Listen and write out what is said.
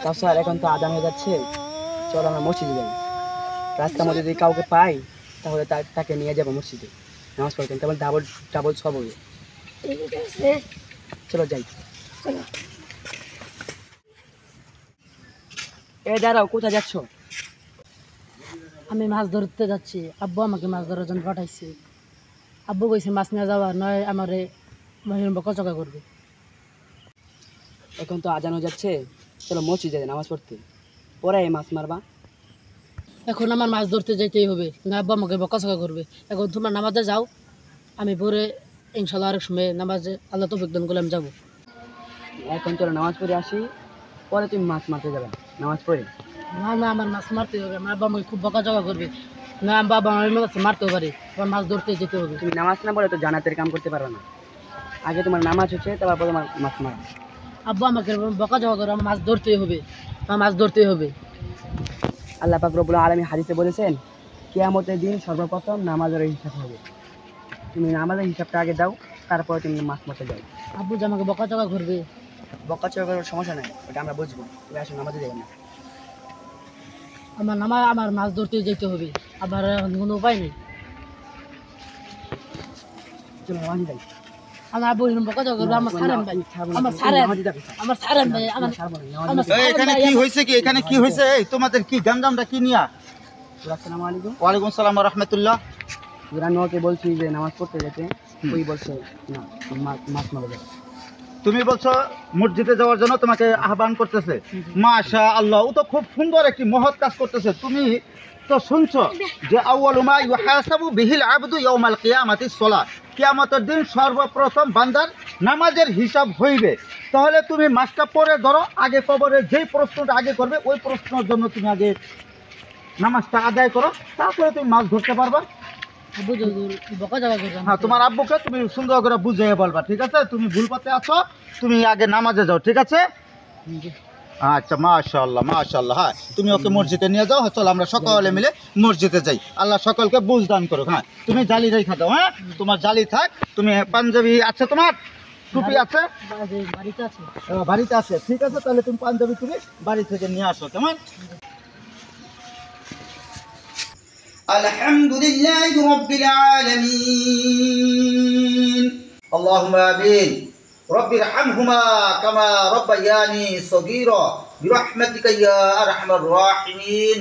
তাছাড়া এখন তো আজান হয়ে যাচ্ছে, চলো আমরা মসজিদে যাই। রাস্তার মধ্যে যদি কাউকে পাই তাহলে তাকে নিয়ে যাবো মসজিদে নামাজ পড়তে, তাহলে ডাবল ডাবল সব হবে। ঠিক আছে, চলো যাই। চলো। দাঁড়াও, কোথায় যাচ্ছ? আমি মাছ ধরতে যাচ্ছি, আব্বু আমাকে মাছ ধরার জন্য পাঠাইছে। আব্বু কইছে মাছ নিয়ে যাওয়া নয় আমারে বকাঝকা করবে। এখন তো আজান হয়ে যাচ্ছে, চলো মসজিদে যাই নামাজ পড়তে, পরে মাছ মারবা। এখন আমার মাছ ধরতে যাইতেই হবে, না আব্বু আমাকে বকাঝকা করবে। এখন তোমার নামাজে যাও, আমি পরে ইনশাল্লাহ আরেক সময় নামাজে আল্লাহ তৌফিক দান করলে আমি যাবো। এখন চলো নামাজ পড়ে আসি, পরে তুমি মাছ মারতে যাবে নামাজ পড়ে। না না, আমার মাছ মারতে হবে, আমার আব্বা আমাকে খুব বকাঝকা করবে। না বাবা আমি মাছ মারতেও পারি, আমার মাছ ধরতে যেতে হবে। তুমি নামাজ না পড়ে তো জান্নাতের কাম করতে পারবে না। আগে তোমার নামাজ হচ্ছে, তারপর তোমার মাছ মারা। আব্বু আমাকে বকাঝকা করে, আমার মাছ ধরতেই হবে, আমার মাছ ধরতেই হবে। আল্লাহ পাক রব্বুল আলামিন হাদিসে বলেছেন, কিয়ামতের দিন সর্বপ্রথম নামাজের হিসাব হবে। তুমি নামাজের হিসাবটা আগে দাও, তারপরে তুমি মাছ মারতে যাও। আব্বু যে আমাকে বকাঝকা করবে। বকাচকা করার সমস্যা নাই, ওটা আমরা বুঝবো। তুমি আসো নামাজে যাবে না। আমার মাছ ধরতে যেতে হবে, আবার কোনো উপায় নেই। চলো নামাজে যাই। আমার আব্বু বকাঝকা করবে, আমার ছাড়েন ভাই, আমার ছাড়েন, আমার ছাড়েন ভাই, আমার এখানে কি হয়েছে? কি এখানে কি হয়েছে? এই তোমাদের কি গামজামটা কি নিয়া? আসসালামু আলাইকুম। ওয়ালাইকুম সালাম ওয়া রাহমাতুল্লাহ। ওকে বলছি যে নামাজ পড়তে যেতে, ওই বলছে না মাছ মারা যাবে। তুমি বলছো মসজিদে যাওয়ার জন্য তোমাকে আহ্বান করতেছে। মাশাআল্লাহ, ও তো খুব সুন্দর একটি মহৎ কাজ করতেছে। তুমি তো শুনছো যে আউয়ালু মা ইউহাসাবু বিহিল আবদু ইয়াউমাল কিয়ামাতিস সালাত, কিয়ামতের দিন সর্বপ্রথম বান্দার নামাজের হিসাব হইবে। তাহলে তুমি মাসটা পরে ধরো, আগে কবরে যেই প্রশ্নটা আগে করবে ওই প্রশ্নের জন্য তুমি আগে নামাজটা আদায় করো, তারপরে তুমি মাছ ধরতে পারবা। আব্বু বকাঝকা করবে। হ্যাঁ, তোমার আব্বুকে তুমি সুন্দর করে বুঝিয়ে বলবা, ঠিক আছে? তুমি ভুল পথে আছো, তুমি আগে নামাজে যাও, ঠিক আছে? আচ্ছা, মাশাআল্লাহ মাশাআল্লাহ। হ্যাঁ, তুমি ওকে মসজিদে নিয়ে যাও। চলো আমরা সকলে মিলে মসজিদে যাই। আল্লাহ সকলকে বুঝ দান করো। হ্যাঁ, তুমি জালি রেখে দাও। হ্যাঁ, তোমার জালি থাক। তুমি পাঞ্জাবি আছে, তোমার টুপি আছে? বাড়িতে আছে। বাড়িতে আছে, ঠিক আছে। তাহলে তুমি পাঞ্জাবি টুপি বাড়ি থেকে নিয়ে আসো, কেমন? الحمد لله رب العالمين اللهم آمين رب ارحمهما كما ربياني صغيرا برحمتك يا أرحم الراحمين